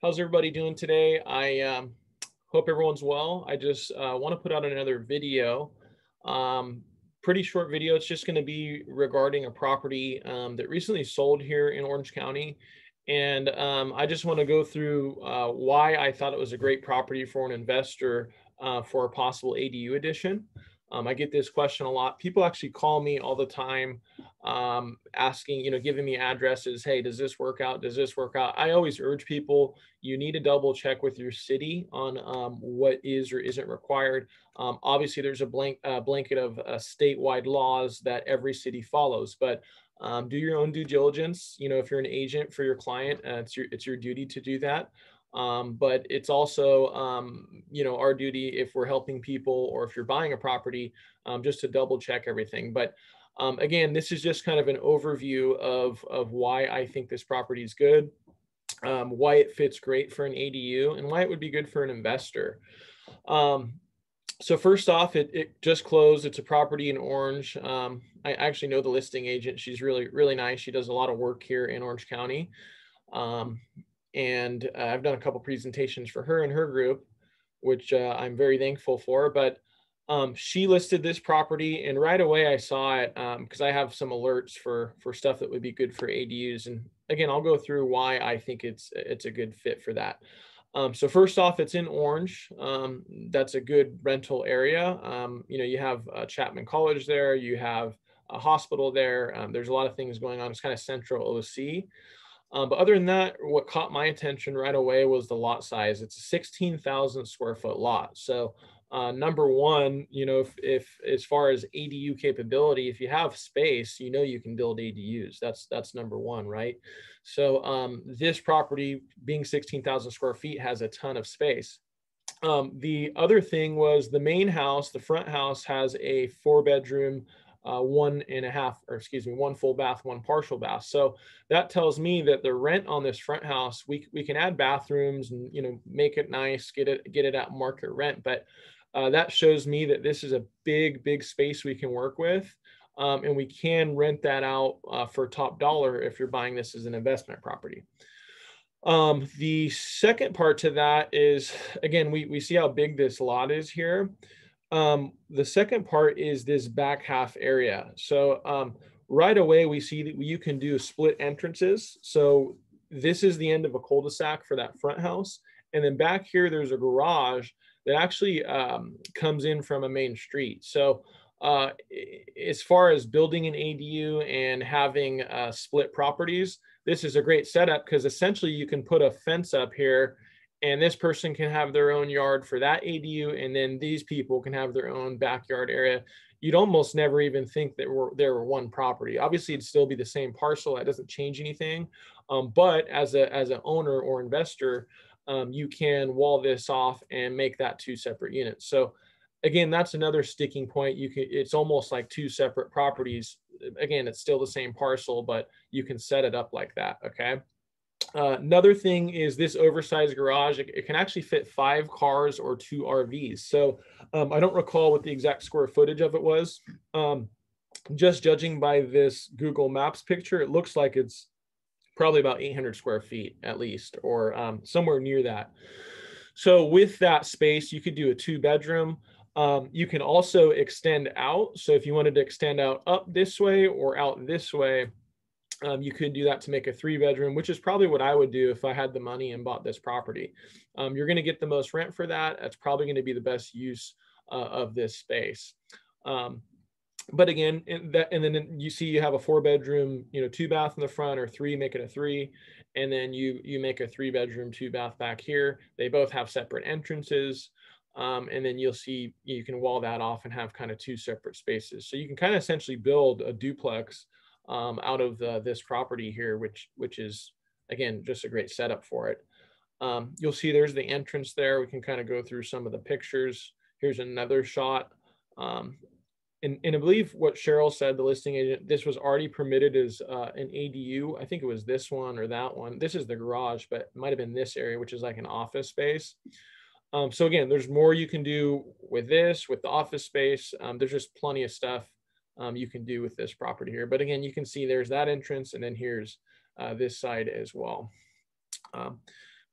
How's everybody doing today? I hope everyone's well. I just want to put out another video. Um, Pretty short video. It's just going to be regarding a property that recently sold here in Orange County. And I just want to go through why I thought it was a great property for an investor for a possible ADU addition. I get this question a lot. People actually call me all the time asking, giving me addresses. Hey, does this work out? Does this work out? I always urge people, you need to double check with your city on what is or isn't required. Obviously, there's a blanket of statewide laws that every city follows, but do your own due diligence. If you're an agent for your client, it's your duty to do that. But it's also, our duty if we're helping people or if you're buying a property, just to double check everything. But again, this is just kind of an overview of why I think this property is good, why it fits great for an ADU, and why it would be good for an investor. So first off, it just closed. It's a property in Orange. I actually know the listing agent. She's really, really nice. She does a lot of work here in Orange County. And I've done a couple presentations for her and her group, which I'm very thankful for. But she listed this property, and right away I saw it because I have some alerts for stuff that would be good for ADUs. And again, I'll go through why I think it's a good fit for that. So first off, it's in Orange. That's a good rental area. You have Chapman College there. You have a hospital there. There's a lot of things going on. It's kind of central OC. But other than that, what caught my attention right away was the lot size. It's a 16,000 square foot lot. So number one, if as far as ADU capability, if you have space, you can build ADUs. That's number one, right? So this property being 16,000 square feet has a ton of space. The other thing was the main house, the front house has a 4-bedroom, one full bath, one partial bath. So that tells me that the rent on this front house, we can add bathrooms and make it nice, get it at market rent. But that shows me that this is a big space we can work with, and we can rent that out for top dollar if you're buying this as an investment property. The second part to that is, again, we see how big this lot is here. The second part is this back half area. So right away, we see that you can do split entrances. So this is the end of a cul-de-sac for that front house. And then back here, there's a garage that actually comes in from a main street. So as far as building an ADU and having split properties, this is a great setup because essentially you can put a fence up here and this person can have their own yard for that ADU, and then these people can have their own backyard area. You'd almost never even think that there were one property. Obviously, it'd still be the same parcel. That doesn't change anything. But as an owner or investor, you can wall this off and make that two separate units. So again, that's another sticking point. It's almost like two separate properties. Again, it's still the same parcel, but you can set it up like that, okay? Another thing is this oversized garage. It can actually fit 5 cars or 2 RVs. So I don't recall what the exact square footage of it was. Just judging by this Google Maps picture, it looks like it's probably about 800 square feet at least, or somewhere near that. So with that space, you could do a 2-bedroom. You can also extend out. So if you wanted to extend out up this way or out this way, you could do that to make a 3-bedroom, which is probably what I would do if I had the money and bought this property. You're going to get the most rent for that. That's probably going to be the best use of this space. But again, and then you see you have a 4-bedroom, 2-bath in the front, or 3, make it a 3. And then you make a 3-bedroom, 2-bath back here. They both have separate entrances. And then you'll see you can wall that off and have kind of 2 separate spaces. So you can kind of essentially build a duplex out of this property here, which is, again, just a great setup for it. You'll see there's the entrance there. We can kind of go through some of the pictures. Here's another shot. And I believe what Cheryl said, the listing agent, this was already permitted as an ADU. I think it was this one or that one. This is the garage, but it might have been this area, which is like an office space. So again, there's more you can do with this, with the office space. There's just plenty of stuff you can do with this property here. But again, you can see there's that entrance, and then here's this side as well.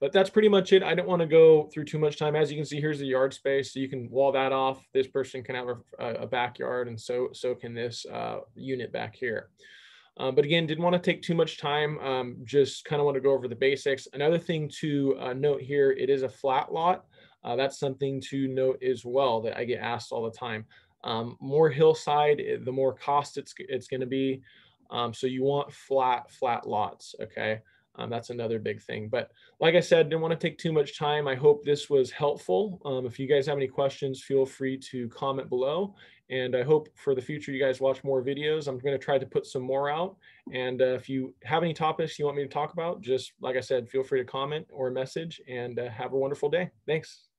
But that's pretty much it. I don't want to go through too much time. As you can see, here's the yard space. So you can wall that off. This person can have a backyard, and so can this unit back here. But again, didn't want to take too much time. Just kind of want to go over the basics. Another thing to note here, it is a flat lot. That's something to note as well that I get asked all the time. More hillside, the more cost it's going to be. So you want flat lots. Okay. That's another big thing. But like I said, didn't want to take too much time. I hope this was helpful. If you guys have any questions, feel free to comment below. And I hope for the future you guys watch more videos. I'm going to try to put some more out. And if you have any topics you want me to talk about, just like I said, feel free to comment or message, and have a wonderful day. Thanks.